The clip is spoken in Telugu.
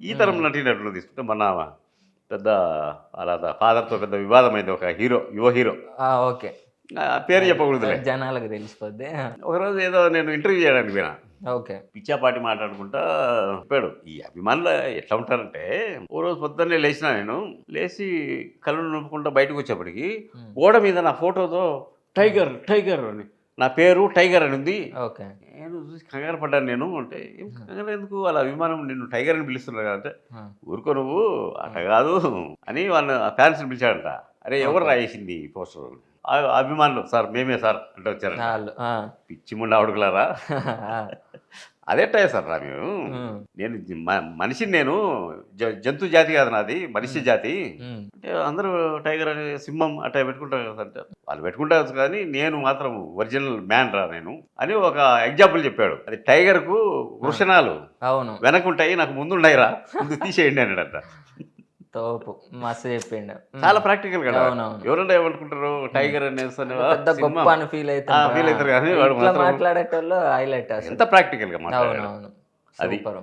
ఈ తరం నటీనటులు తీసుకుంటే మన పెద్ద అలా ఫాదర్తో పెద్ద వివాదమైంది ఒక హీరో, యువ హీరో. ఓకే. పేరు చెప్పకూడదులే, జనాలకు తెలిసిపోద్ది. ఒకరోజు ఏదో నేను ఇంటర్వ్యూ చేయడానికి పోయినా. ఓకే. పిచ్చాపాటి మాట్లాడుకుంటా చెప్పాడు. ఈ అభిమానులు ఎట్లా ఉంటారంటే, ఓ రోజు పొద్దున్నే లేచినా, నేను లేచి కళ్ళు నొప్పుకుంటా బయటకు వచ్చేప్పటికి గోడ మీద నా ఫోటోతో టైగర్ టైగర్ అని, నా పేరు టైగర్ అని ఉంది. ఓకే. నేను చూసి కంగారు పడ్డాను. నేను అంటే ఏం కంగారు ఎందుకు, వాళ్ళ అభిమానం నిన్ను టైగర్ అని పిలుస్తున్నారు కదంటే, ఊరుకో నువ్వు అట్ట కాదు అని వాళ్ళ ఫ్యాన్స్ని పిలిచాడంట. అరే ఎవరు రాయేసింది ఈ పోస్టర్? అభిమానులు సార్, మేమే సార్ అంటే వచ్చారు. పిచ్చి ముండ అడుగులారా, అదేటా సార్ రా మేము, నేను మనిషిని, నేను జంతు జాతి కాదు నాది, మనిషి జాతి అంటే అందరూ టైగర్ అనే సింహం అట్లా పెట్టుకుంటారు కదా అంటే, వాళ్ళు పెట్టుకుంటారు కానీ నేను మాత్రం ఒరిజినల్ మ్యాన్ రా నేను అని ఒక ఎగ్జాంపుల్ చెప్పాడు. అది టైగర్కు వృషణాలు అవును వెనకుంటాయి, నాకు ముందు ఉన్నాయిరా, ముందు తీసేయండి అన్నాడట. తోపు మస్తు చెప్పిండు. చాలా ప్రాక్టికల్ కదా. అవునవును. ఎవరన్నా ఏమనుకుంటారు టైగర్ అనేసి పెద్ద గొప్ప అని ఫీల్ అవుతారు కానీ వాడు మాత్రం మాట్లాడేటోళ్ళు హైలైట్. ఎంత ప్రాక్టికల్ గా మాట్లాడాడు. అవునవును. అది సూపర్.